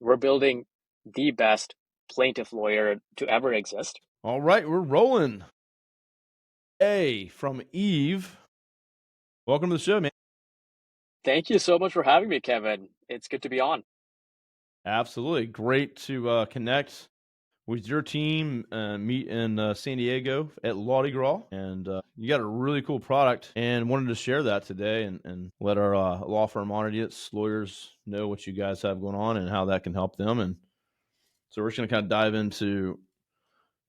We're building the best plaintiff lawyer to ever exist. All right, we're rolling. Hey, from Eve. Welcome to the show, man. Thank you so much for having me, Kevin. It's good to be on. Absolutely. Great to connect with your team, meet in San Diego at Laudy Gras. And you got a really cool product and wanted to share that today and let our law firm audience, lawyers know what you guys have going on and how that can help them. And so we're just going to kind of dive into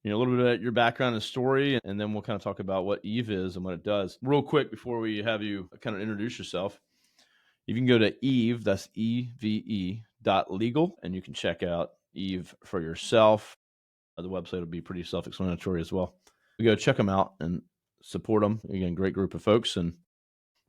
a little bit about your background and story, and then we'll kind of talk about what Eve is and what it does. Real quick before we have you kind of introduce yourself, you can go to Eve, that's EVE.legal, and you can check out Eve for yourself. The website will be pretty self-explanatory as well. You go check them out and support them. Again, great group of folks, and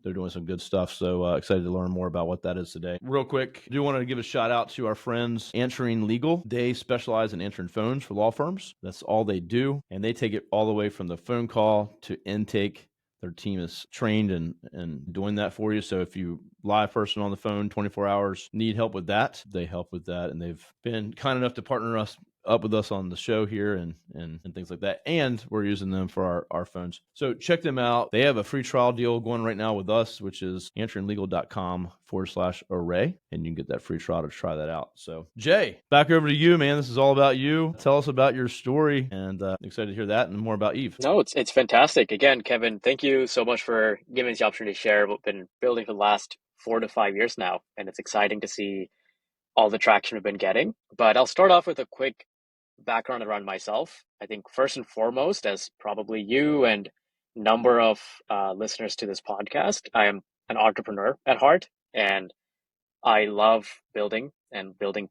they're doing some good stuff. So excited to learn more about what that is today. Real quick, I do want to give a shout out to our friends Answering Legal. They specialize in answering phones for law firms. That's all they do. And they take it all the way from the phone call to intake. Their team is trained in doing that for you. So if you live person on the phone 24 hours, need help with that, they help with that. And they've been kind enough to partner up with us on the show here and things like that. And we're using them for our phones. So check them out. They have a free trial deal going right now with us, which is answeringlegal.com/array. And you can get that free trial to try that out. So Jay, back over to you, man. This is all about you. Tell us about your story, and excited to hear that and more about Eve. No, it's fantastic. Again, Kevin, thank you so much for giving us the opportunity to share what we've been building for the last 4 to 5 years now. And it's exciting to see all the traction we've been getting. But I'll start off with a quick background around myself. I think first and foremost, as probably you and number of listeners to this podcast, I am an entrepreneur at heart, and I love building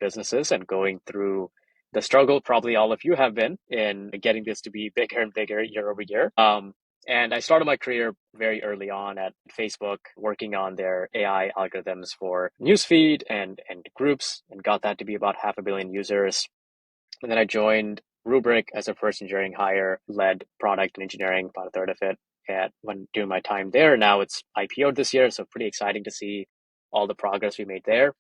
businesses and going through the struggle probably all of you have been in getting this to be bigger and bigger year over year. And I started my career very early on at Facebook, working on their AI algorithms for newsfeed and groups, and got that to be about 500 million users. And then I joined Rubrik as a first engineering hire, led product and engineering, about a third of it. When doing my time there, now it's IPO'd this year, so pretty exciting to see all the progress we made there.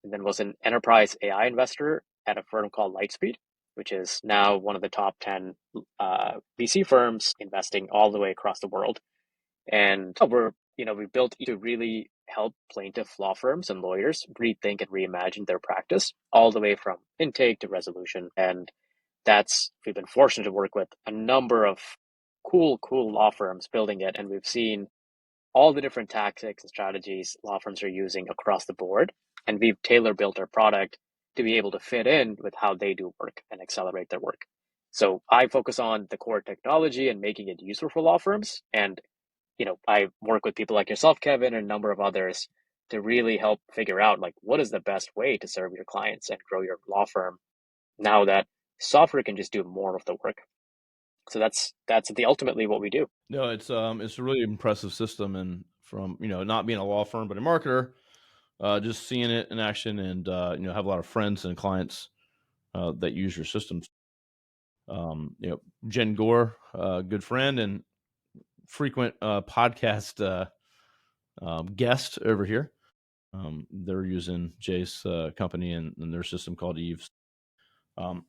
And then was an enterprise AI investor at a firm called Lightspeed, which is now one of the top 10 VC firms investing all the way across the world. And we built to really help plaintiff law firms and lawyers rethink and reimagine their practice all the way from intake to resolution. And we've been fortunate to work with a number of cool law firms building it. And we've seen all the different tactics and strategies law firms are using across the board. And we've tailor built our product to be able to fit in with how they do work and accelerate their work. So I focus on the core technology and making it useful for law firms. And, I work with people like yourself, Kevin, and a number of others to really help figure out what is the best way to serve your clients and grow your law firm now that software can just do more of the work. So that's ultimately what we do. No, it's a really impressive system, and from not being a law firm but a marketer, just seeing it in action, and have a lot of friends and clients that use your systems. Jen Gore, good friend and frequent podcast guest over here. They're using Jay's company and their system called Eves. I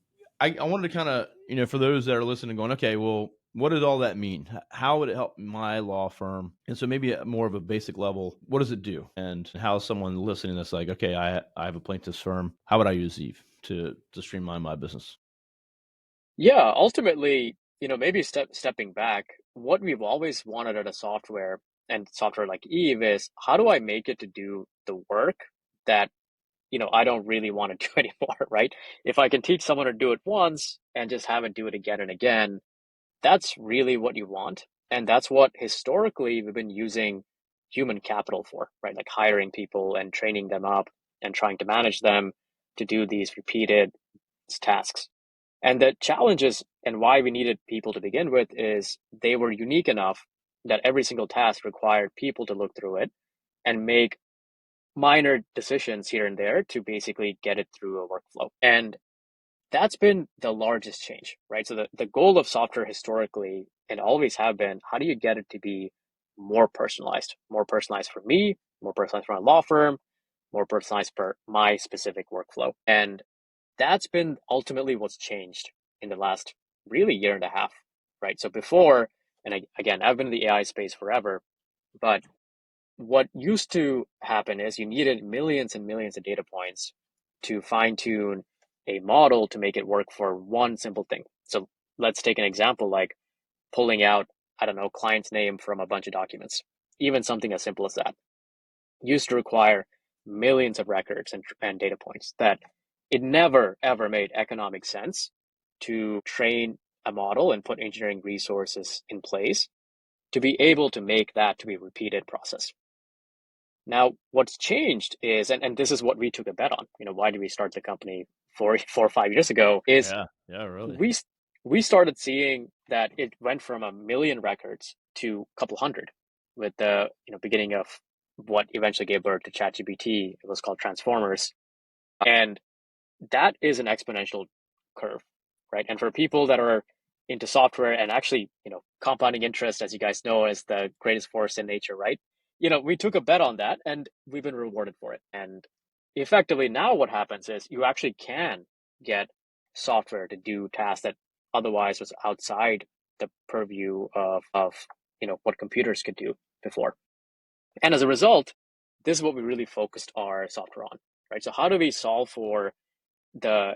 wanted to kind of, for those that are listening going, okay, well, what does all that mean? How would it help my law firm? And so maybe at more of a basic level, what does it do? And how someone listening that's like, okay, I have a plaintiff's firm. How would I use Eve to streamline my business? Yeah, ultimately, maybe stepping back, what we've always wanted out of software and software like Eve is how do I make it to do the work that, I don't really want to do anymore, right? If I can teach someone to do it once and just have it do it again and again, that's really what you want. And that's what historically we've been using human capital for, right? Like hiring people and training them up and trying to manage them to do these repeated tasks. And the challenges and why we needed people to begin with is they were unique enough that every single task required people to look through it and make minor decisions here and there to basically get it through a workflow. And that's been the largest change, right? So the goal of software historically and always have been, how do you get it to be more personalized for me, more personalized for my law firm, more personalized per my specific workflow. And that's been ultimately what's changed in the last really year and a half, right? So before, and again, I've been in the AI space forever, but what used to happen is you needed millions and millions of data points to fine tune a model to make it work for one simple thing. So let's take an example like pulling out, I don't know, client's name from a bunch of documents. Even something as simple as that used to require millions of records and data points that it never ever made economic sense to train a model and put engineering resources in place to be able to make that to be a repeated process. Now, what's changed is, and this is what we took a bet on. Why did we start the company 4 or 5 years ago? Is Yeah, really. we started seeing that it went from a million records to a couple hundred with the beginning of what eventually gave birth to ChatGPT. It was called Transformers, and that is an exponential curve, right? And for people that are into software and actually, compounding interest, as you guys know, is the greatest force in nature, right? We took a bet on that and we've been rewarded for it. And effectively now what happens is you actually can get software to do tasks that otherwise was outside the purview of what computers could do before. And as a result, this is what we really focused our software on, right? So how do we solve for the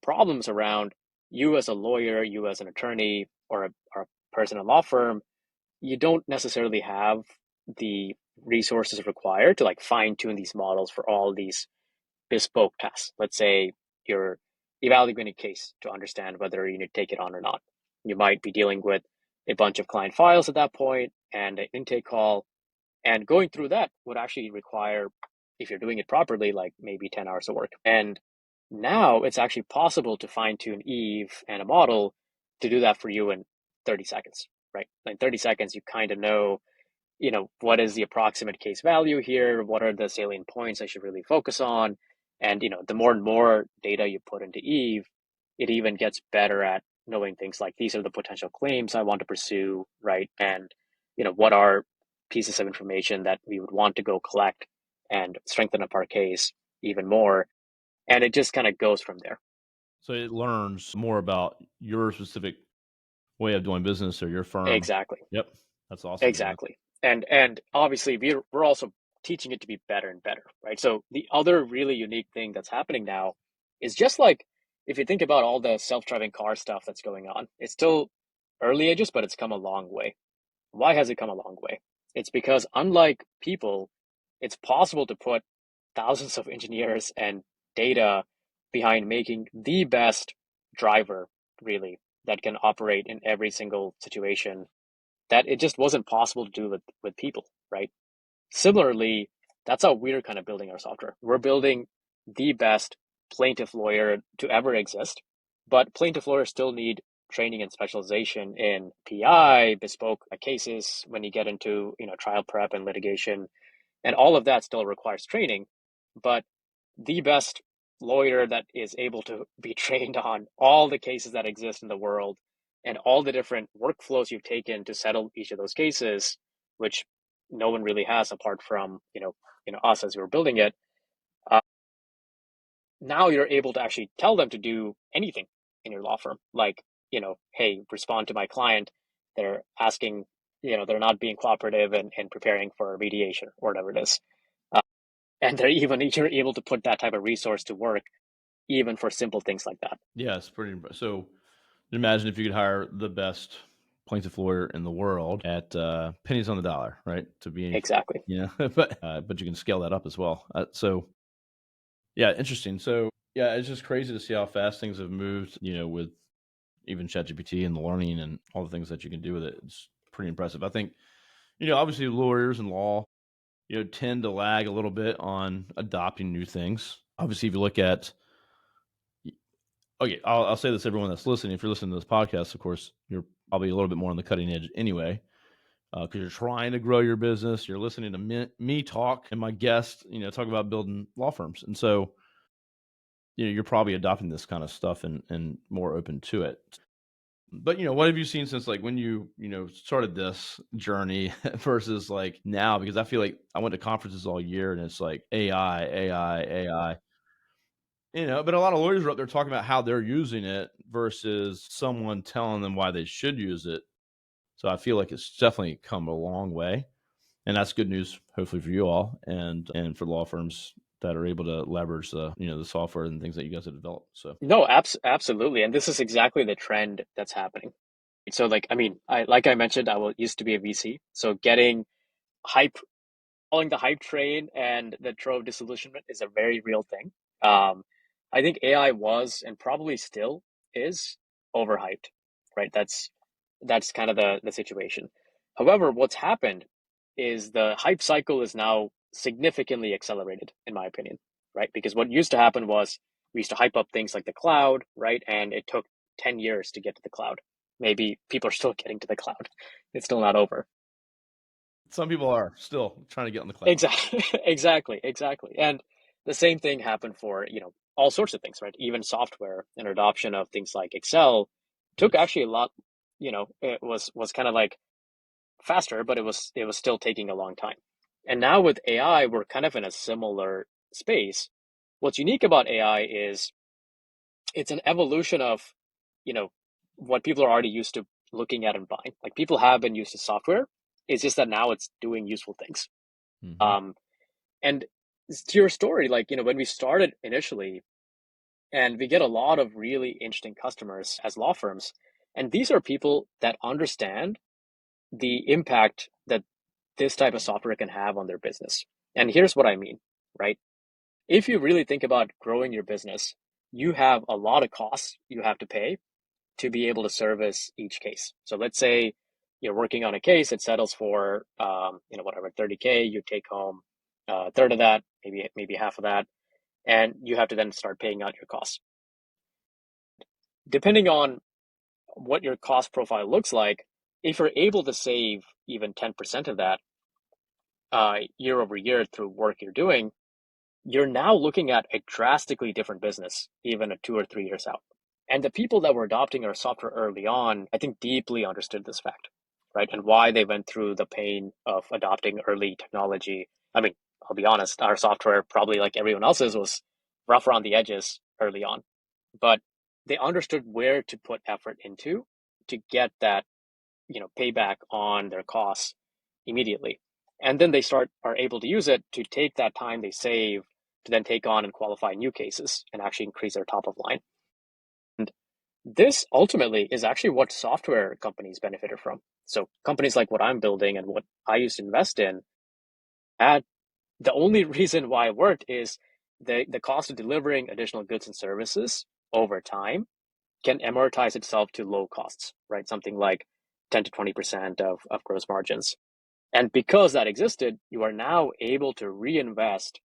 problems around you as a lawyer, you as an attorney, or a person in a law firm? You don't necessarily have the resources required to like fine tune these models for all these bespoke tasks. Let's say you're evaluating a case to understand whether you need to take it on or not. You might be dealing with a bunch of client files at that point and an intake call, and going through that would actually require, if you're doing it properly, like maybe 10 hours of work. And now it's actually possible to fine tune Eve and a model to do that for you in 30 seconds, right? In 30 seconds, you kind of know, what is the approximate case value here? What are the salient points I should really focus on? And, the more and more data you put into Eve, it even gets better at knowing things like these are the potential claims I want to pursue, right? And, what are pieces of information that we would want to go collect and strengthen up our case even more. And it just kind of goes from there. So it learns more about your specific way of doing business or your firm. Exactly. Yep. That's awesome, man. Exactly. And obviously we're also teaching it to be better and better, right? So the other really unique thing that's happening now is just like if you think about all the self-driving car stuff that's going on, it's still early ages, but it's come a long way. Why has it come a long way? It's because unlike people, it's possible to put thousands of engineers and data behind making the best driver, really, that can operate in every single situation that it just wasn't possible to do with people, right? Similarly, that's how we're kind of building our software. We're building the best plaintiff lawyer to ever exist, but plaintiff lawyers still need training and specialization in PI, bespoke cases when you get into trial prep and litigation, and all of that still requires training. But the best lawyer that is able to be trained on all the cases that exist in the world and all the different workflows you've taken to settle each of those cases, which no one really has apart from us as we were building it. Uh, Now you're able to actually tell them to do anything in your law firm, like hey, respond to my client. They're asking, they're not being cooperative and preparing for mediation or whatever it is. Uh, and they're even you're able to put that type of resource to work even for simple things like that. Yeah, it's pretty impressive. So imagine if you could hire the best plaintiff lawyer in the world at pennies on the dollar, right? To be, Exactly. but you can scale that up as well. So yeah, interesting. So yeah, it's just crazy to see how fast things have moved. With even ChatGPT and the learning and all the things that you can do with it. It's pretty impressive. I think obviously lawyers and law tend to lag a little bit on adopting new things. Obviously, if you look at okay, I'll say this to everyone that's listening. If you're listening to this podcast, of course, you're probably a little bit more on the cutting edge anyway, because you're trying to grow your business. You're listening to me talk and my guest, talk about building law firms, and so you're probably adopting this kind of stuff and more open to it. But what have you seen since like when you started this journey versus like now? Because I feel like I went to conferences all year and it's like AI, AI, AI. But a lot of lawyers are up there talking about how they're using it versus someone telling them why they should use it. So I feel like it's definitely come a long way, and that's good news, hopefully for you all, and for law firms that are able to leverage the software and things that you guys have developed. So No, absolutely. And this is exactly the trend that's happening. So like, I mean, like I mentioned, used to be a VC. So getting hype, following the hype train and the trove disillusionment is a very real thing. I think AI was and probably still is overhyped, right? That's kind of the situation. However, what's happened is the hype cycle is now significantly accelerated, in my opinion, right? Because what used to happen was we used to hype up things like the cloud, right? And it took 10 years to get to the cloud. Maybe people are still getting to the cloud. It's still not over. some people are still trying to get on the cloud. Exactly, exactly. And the same thing happened for, all sorts of things, right? Even software and adoption of things like Excel took Yes. actually a lot, it was kind of like faster, but it was still taking a long time. And now with AI, we're kind of in a similar space. What's unique about AI is it's an evolution of, you know, what people are already used to looking at and buying. Like people have been used to software. It's just that now it's doing useful things. Hmm. Um, and to your story, like, when we started initially, and we get a lot of really interesting customers as law firms, and these are people that understand the impact that this type of software can have on their business. And here's what I mean, right? If you really think about growing your business, you have a lot of costs you have to pay to be able to service each case. So let's say you're working on a case, it settles for whatever 30K, you take home a third of that, maybe half of that, and you have to then start paying out your costs. Depending on what your cost profile looks like, if you're able to save even 10% of that year over year through work you're doing, you're now looking at a drastically different business, even at 2 or 3 years out. And the people that were adopting our software early on, I think deeply understood this fact, right? And why they went through the pain of adopting early technology. I mean, I'll be honest, our software, probably like everyone else's, was rough around the edges early on, but they understood where to put effort into to get that, payback on their costs immediately. And then they are able to use it to take that time they save to then take on and qualify new cases and actually increase their top of line. And this ultimately is actually what software companies benefited from. So companies like what I'm building and what I used to invest in, had the only reason why it worked is the cost of delivering additional goods and services over time can amortize itself to low costs, right? Something like 10 to 20% of gross margins. And because that existed, you are now able to reinvest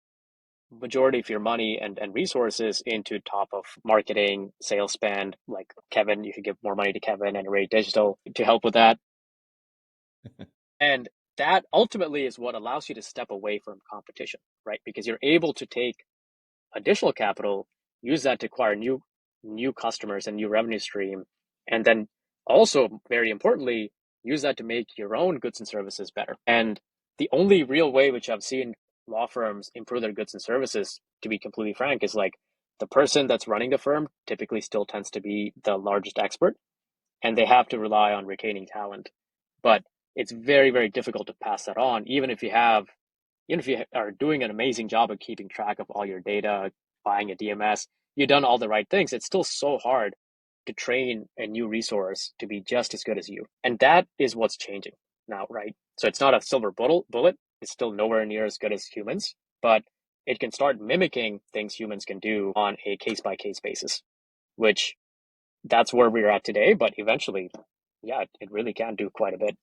majority of your money and resources into top of marketing, sales spend. Like Kevin, you could give more money to Kevin and Ray Digital to help with that. And that ultimately is what allows you to step away from competition, right? Because you're able to take additional capital, use that to acquire new customers and new revenue stream, and then also very importantly, use that to make your own goods and services better. And the only real way which I've seen law firms improve their goods and services, to be completely frank, is like the person that's running the firm typically still tends to be the largest expert, and they have to rely on retaining talent. But it's very, very difficult to pass that on, even if you are doing an amazing job of keeping track of all your data, buying a DMS, you've done all the right things. It's still so hard to train a new resource to be just as good as you. And that is what's changing now, right? So it's not a silver bullet. It's still nowhere near as good as humans, but it can start mimicking things humans can do on a case by case basis, which that's where we're at today. But eventually, yeah, it really can do quite a bit.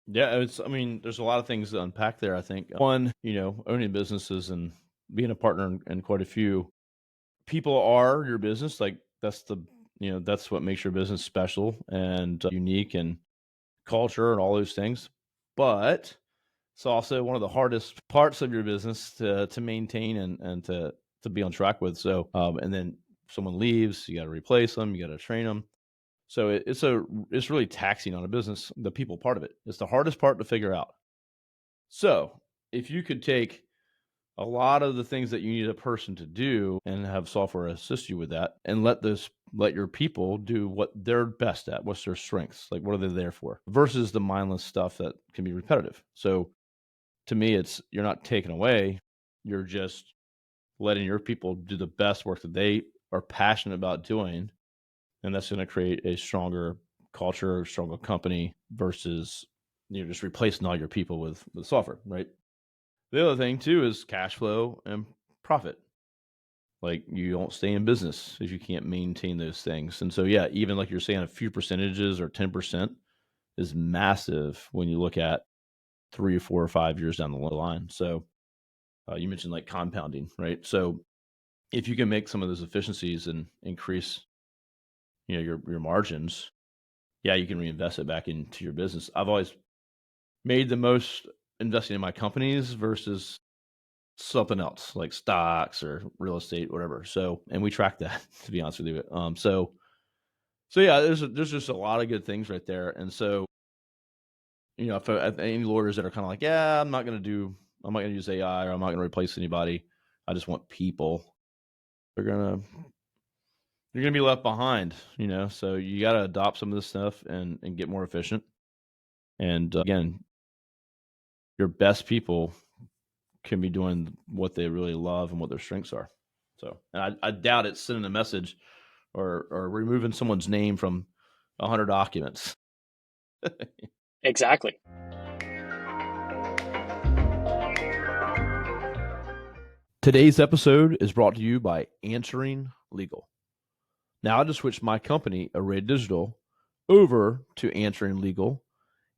Yeah, I mean, there's a lot of things to unpack there. I think one, owning businesses and being a partner in quite a few people are your business. Like that's what makes your business special and unique and culture and all those things. But it's also one of the hardest parts of your business to maintain and to be on track with. So, and then someone leaves, you got to replace them, you got to train them. So it's really taxing on a business, the people part of it. It's the hardest part to figure out. So if you could take a lot of the things that you need a person to do and have software assist you with that and let your people do what they're best at, what's their strengths, like what are they there for, versus the mindless stuff that can be repetitive. So to me, it's you're not taking away, you're just letting your people do the best work that they are passionate about doing, and that's going to create a stronger culture, a stronger company versus just replacing all your people with software, right? The other thing too is cash flow and profit. Like you don't stay in business if you can't maintain those things. And so yeah, even like you're saying, a few percentages or 10% is massive when you look at 3 or 4 or 5 years down the line. So you mentioned like compounding, right? So if you can make some of those efficiencies and increase, your margins, yeah, you can reinvest it back into your business. I've always made the most investing in my companies versus something else like stocks or real estate, whatever. So, and we track that to be honest with you. So yeah, there's just a lot of good things right there. And so, if any lawyers that are kind of like, yeah, I'm not going to use AI, or I'm not going to replace anybody. I just want people. They're gonna you're gonna be left behind. So you got to adopt some of this stuff and get more efficient. And again, your best people can be doing what they really love and what their strengths are. So, and I doubt it's sending a message or removing someone's name from 100 documents. Exactly. Today's episode is brought to you by Answering Legal. Now, I just switched my company, Array Digital, over to Answering Legal,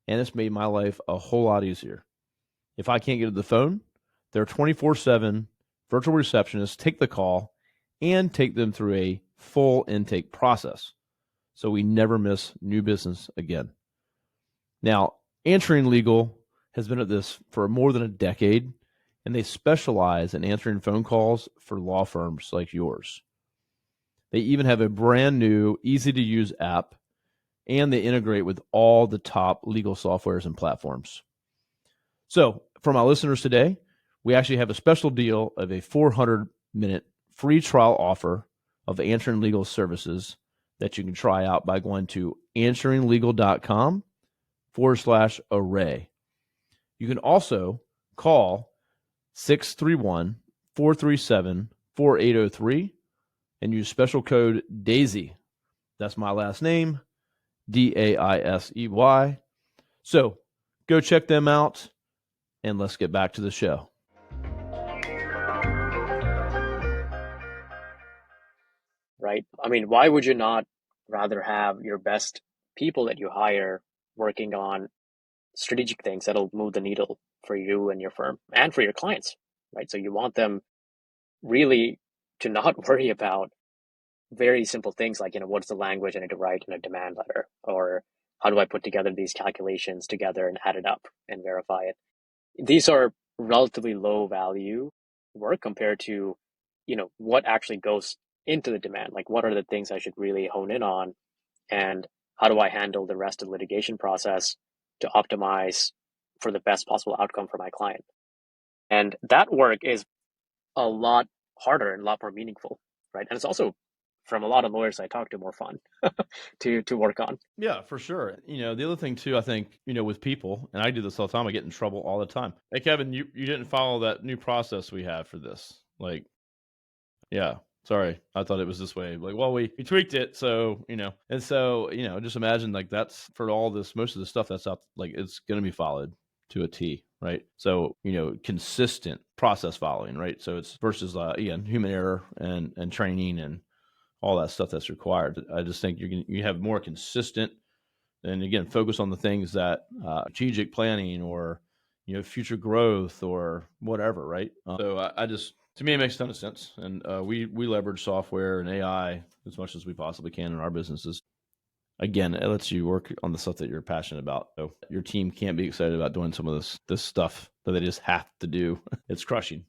and it's made my life a whole lot easier. If I can't get to the phone, their 24/7 virtual receptionists take the call and take them through a full intake process, so we never miss new business again. Now, Answering Legal has been at this for more than a decade, and they specialize in answering phone calls for law firms like yours. They even have a brand new, easy to use app, and they integrate with all the top legal softwares and platforms. So, for my listeners today, we actually have a special deal of a 400-minute free trial offer of Answering Legal services that you can try out by going to answeringlegal.com/array. You can also call 631-437-4803 and use special code Daisey. That's my last name, Daisey. So go check them out, and let's get back to the show. Right? I mean, why would you not rather have your best people that you hire working on strategic things that'll move the needle for you and your firm and for your clients, right? So you want them really to not worry about very simple things like, what's the language I need to write in a demand letter, or how do I put together these calculations together and add it up and verify it. These are relatively low value work compared to, what actually goes into the demand. Like, what are the things I should really hone in on, and how do I handle the rest of the litigation process to optimize for the best possible outcome for my client. And that work is a lot harder and a lot more meaningful, right? And it's also, from a lot of lawyers I talk to, more fun to work on. Yeah, for sure. The other thing too, I think, with people, and I do this all the time, I get in trouble all the time. Hey, Kevin, you didn't follow that new process we have for this. Like, yeah, sorry, I thought it was this way. Like, well, we tweaked it, so and so just imagine like that's for all this, most of the stuff that's up, like it's going to be followed to a T, right? So consistent process following, right? So it's versus again human error and training and all that stuff that's required. I just think you have more consistent, and again focus on the things that strategic planning or future growth or whatever, right? So I just, to me, it makes a ton of sense, and we leverage software and AI as much as we possibly can in our businesses. Again, it lets you work on the stuff that you're passionate about. So your team can't be excited about doing some of this stuff that they just have to do. It's crushing.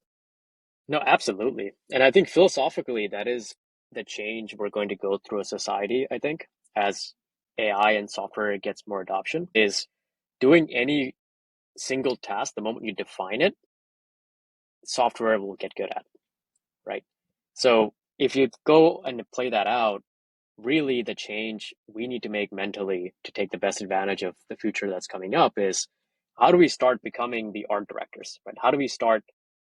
No, absolutely. And I think philosophically, that is the change we're going to go through as society, I think, as AI and software gets more adoption is doing any single task, the moment you define it, software will get good at it, right? So if you go and play that out, really the change we need to make mentally to take the best advantage of the future that's coming up is how do we start becoming the art directors, right? How do we start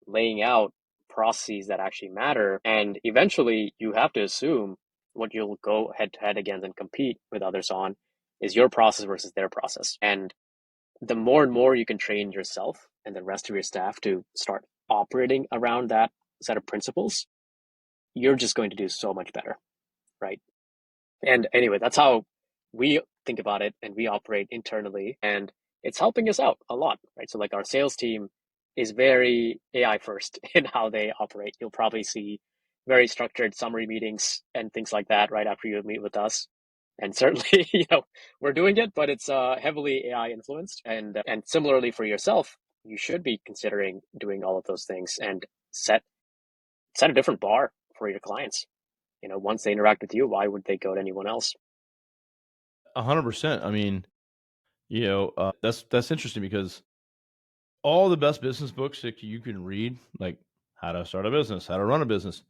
laying out processes that actually matter? And eventually you have to assume what you'll go head to head against and compete with others on is your process versus their process. And the more and more you can train yourself and the rest of your staff to start operating around that set of principles, you're just going to do so much better, right? And anyway, that's how we think about it and we operate internally. And it's helping us out a lot, right? So, like, our sales team is very AI first in how they operate. You'll probably see very structured summary meetings and things like that right after you meet with us. And certainly, we're doing it, but it's heavily AI influenced. And similarly for yourself, you should be considering doing all of those things and set a different bar for your clients. Once they interact with you, why would they go to anyone else? 100%. I mean, that's interesting because all the best business books that you can read, like how to start a business, how to run a business,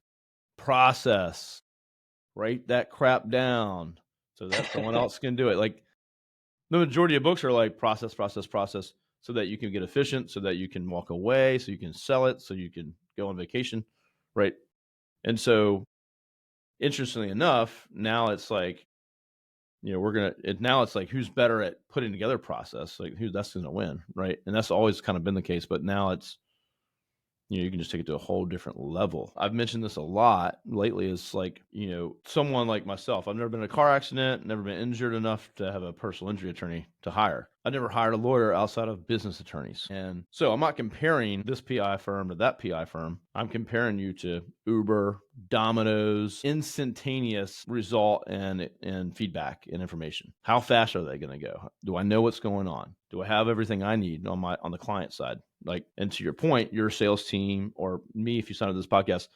process, write that crap down so that someone else can do it. Like the majority of books are like process, process, process, so that you can get efficient, so that you can walk away, so you can sell it, so you can go on vacation, right? And so, interestingly enough, now it's like, now it's like who's better at putting together process, like who that's going to win, right? And that's always kind of been the case, but now it's you can just take it to a whole different level. I've mentioned this a lot lately. It's like, someone like myself, I've never been in a car accident, never been injured enough to have a personal injury attorney to hire. I never hired a lawyer outside of business attorneys. And so I'm not comparing this PI firm to that PI firm. I'm comparing you to Uber, Domino's, instantaneous result and feedback and information. How fast are they going to go? Do I know what's going on? Do I have everything I need on the client side? Like, and to your point, your sales team or me, if you sign up this podcast,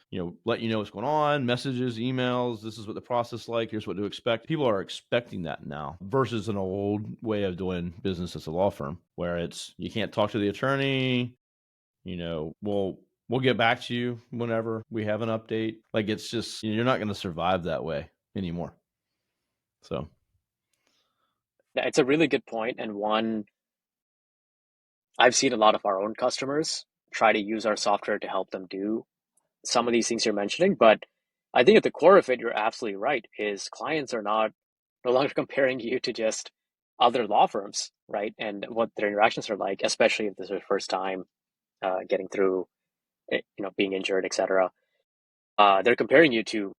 let you know what's going on, messages, emails. This is what the process is like. Here's what to expect. People are expecting that now versus an old way of doing business as a law firm where it's you can't talk to the attorney. We'll get back to you whenever we have an update. Like it's just you're not going to survive that way anymore. So It's a really good point, and one I've seen a lot of our own customers try to use our software to help them do some of these things you're mentioning. But I think at the core of it, you're absolutely right, is clients are no longer comparing you to just other law firms, right? And what their interactions are like, especially if this is their first time getting through, being injured, etc. They're comparing you to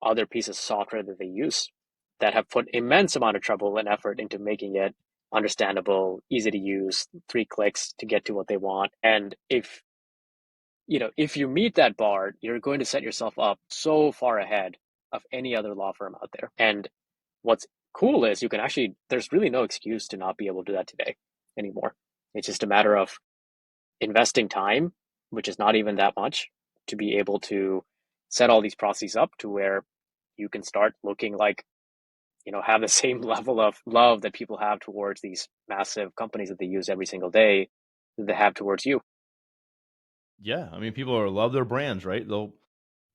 other pieces of software that they use that have put immense amount of trouble and effort into making it understandable, easy to use, 3 clicks to get to what they want. And if you meet that bar, you're going to set yourself up so far ahead of any other law firm out there. And what's cool is you can actually, there's really no excuse to not be able to do that today anymore. It's just a matter of investing time, which is not even that much, to be able to set all these processes up to where you can start looking like, have the same level of love that people have towards these massive companies that they use every single day that they have towards you. yeah, I mean, people love their brands, right? They'll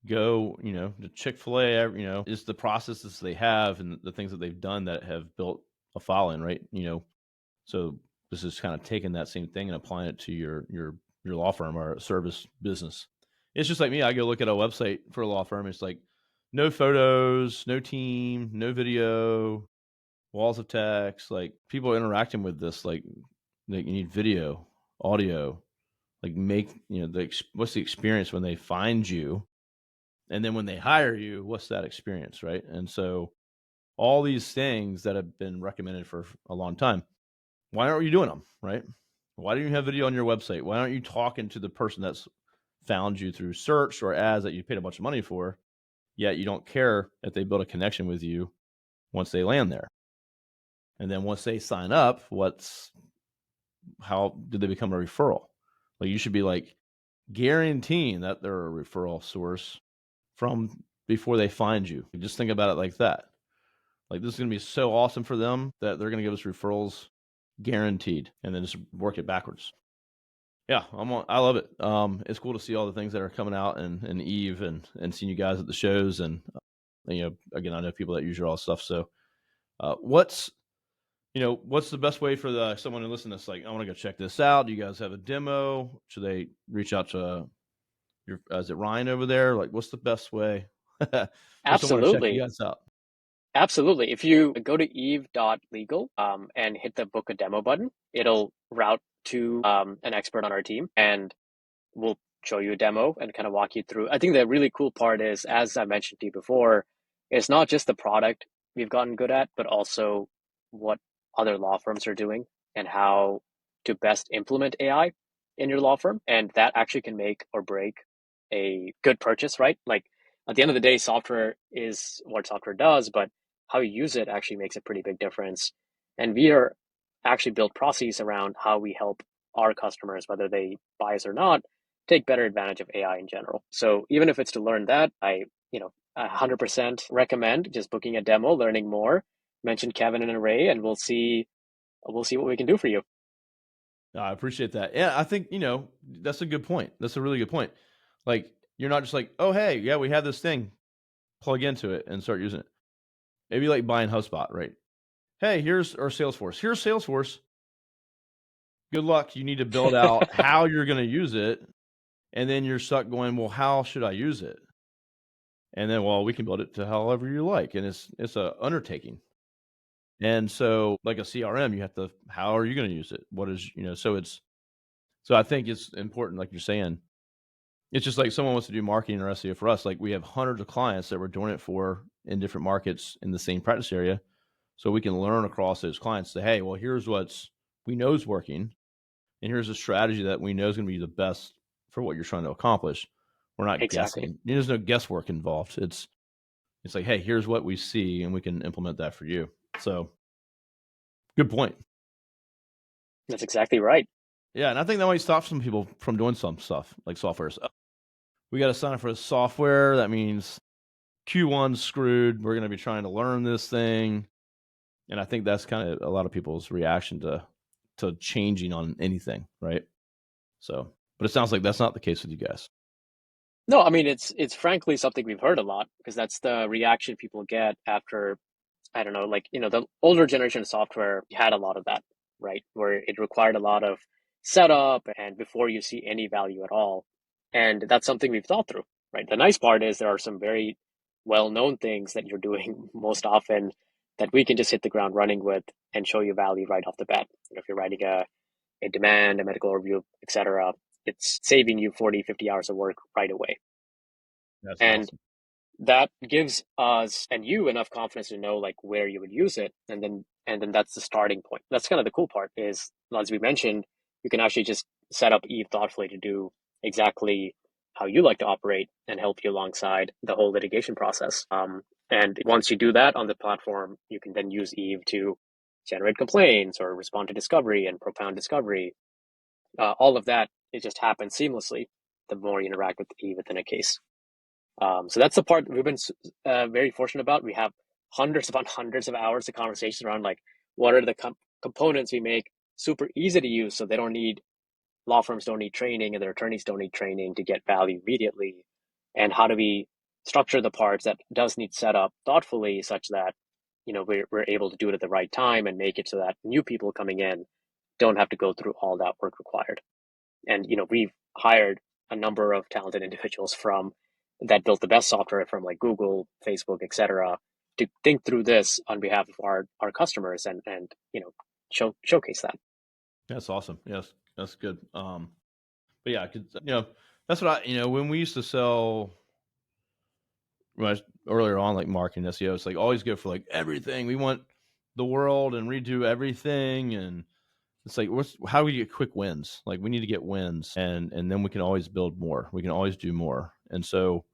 go, to Chick-fil-A, it's the processes they have and the things that they've done that have built a following, right? So this is kind of taking that same thing and applying it to your law firm or service business. It's just like me. I go look at a website for a law firm. It's like no photos, no team, no video, walls of text. Like people interacting with this, like you need video, audio. Like make what's the experience when they find you, and then when they hire you, what's that experience, right? And so all these things that have been recommended for a long time, why aren't you doing them, right? Why don't you have video on your website? Why aren't you talking to the person that's found you through search or ads that you paid a bunch of money for, yet you don't care if they build a connection with you once they land there? And then once they sign up, how did they become a referral? Like you should be like guaranteeing that they're a referral source from before they find you. Just think about it like that. Like, this is going to be so awesome for them that they're going to give us referrals guaranteed, and then just work it backwards. Yeah, I love it. It's cool to see all the things that are coming out, and Eve, and seeing you guys at the shows, and again, I know people that use your all stuff. So, what's the best way for someone to listen to this? Like, I want to go check this out. Do you guys have a demo? Should they reach out to is it Ryan over there? Like, what's the best way for someone to check you Absolutely. guys out? Absolutely. If you go to eve.legal and hit the book a demo button, it'll route to an expert on our team, and we'll show you a demo and kind of walk you through. I think the really cool part is, as I mentioned to you before, it's not just the product we've gotten good at, but also what other law firms are doing and how to best implement AI in your law firm. And that actually can make or break a good purchase, right? Like, at the end of the day, software is what software does, but how you use it actually makes a pretty big difference. And we are actually built processes around how we help our customers, whether they buy us or not, take better advantage of AI in general. So even if it's to learn that, I 100% recommend just booking a demo, learning more. Mention Kevin and Ray, and we'll see what we can do for you. I appreciate that. Yeah, I think that's a good point. That's a really good point. Like, you're not just like, oh hey, yeah, we have this thing, plug into it and start using it. Maybe like buying HubSpot, right? Hey, here's our Salesforce. Here's Salesforce. Good luck. You need to build out how you're going to use it, and then you're stuck going, well, how should I use it? And then, well, we can build it to however you like, and it's a undertaking. And so, like a CRM, you have to, how are you going to use it? What is, so I think it's important, like you're saying. It's just like someone wants to do marketing or SEO for us. Like, we have hundreds of clients that we're doing it for in different markets in the same practice area. So we can learn across those clients, say, hey, well, here's what's we know is working, and here's a strategy that we know is going to be the best for what you're trying to accomplish. We're not Exactly. guessing. There's no guesswork involved. It's like, hey, here's what we see, and we can implement that for you. So, good point. That's exactly right. Yeah, and I think that might stop some people from doing some stuff like software. So, we got to sign up for the software. That means Q1's screwed. We're going to be trying to learn this thing, and I think that's kind of a lot of people's reaction to changing on anything, right? So, but it sounds like that's not the case with you guys. No, I mean it's frankly something we've heard a lot, because that's the reaction people get after, I don't know, like, the older generation of software had a lot of that, right? Where it required a lot of setup and before you see any value at all. And that's something we've thought through, right? The nice part is there are some very well-known things that you're doing most often that we can just hit the ground running with and show you value right off the bat. If you're writing a demand, a medical review, etc., it's saving you 40, 50 hours of work right away. That's And awesome. that gives us and you enough confidence to know like where you would use it, and then that's the starting point. That's kind of the cool part is, as we mentioned, you can actually just set up Eve thoughtfully to do exactly how you like to operate and help you alongside the whole litigation process. And once you do that on the platform, you can then use Eve to generate complaints or respond to discovery and propound discovery. All of that, it just happens seamlessly the more you interact with Eve within a case. So that's the part we've been very fortunate about. We have hundreds upon hundreds of hours of conversation around like what are the components we make super easy to use, so they don't need law firms don't need training and their attorneys don't need training to get value immediately, and how do we structure the parts that does need set up thoughtfully such that we're able to do it at the right time and make it so that new people coming in don't have to go through all that work required. And we've hired a number of talented individuals from that built the best software from like Google, Facebook, etc., to think through this on behalf of our customers and showcase that. That's awesome. Yes, that's good. But yeah, that's what when we used to sell earlier on, like marketing SEO, it's like always go for like everything. We want the world and redo everything, and it's like how do we get quick wins? Like, we need to get wins, and then we can always build more. We can always do more. And so,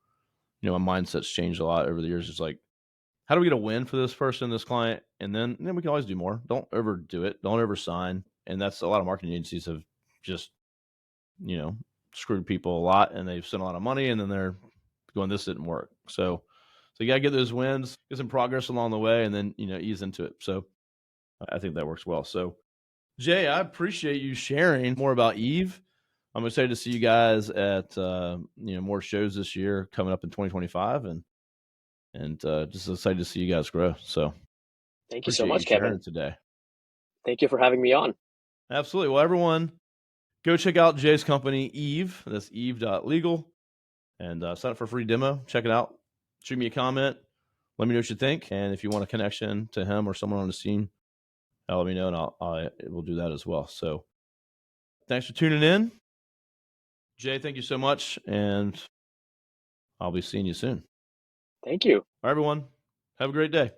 my mindset's changed a lot over the years. It's like, how do we get a win for this person, this client, and then we can always do more. Don't overdo it. Don't oversign. And that's a lot of marketing agencies have just you know, screwed people a lot, and they've spent a lot of money, and then they're going, this didn't work. So So you got to get those wins, get some progress along the way, and then, ease into it. So I think that works well. So Jay, I appreciate you sharing more about Eve. I'm excited to see you guys at more shows this year coming up in 2025, and just excited to see you guys grow. So Thank you so appreciate you much, Kevin. sharing today. Thank you for having me on. Absolutely. Well, everyone, go check out Jay's company, Eve. That's eve.legal, and sign up for a free demo. Check it out. Shoot me a comment. Let me know what you think, and if you want a connection to him or someone on the team, let me know, and I will do that as well. So thanks for tuning in. Jay, thank you so much, and I'll be seeing you soon. Thank you. All right, everyone. Have a great day.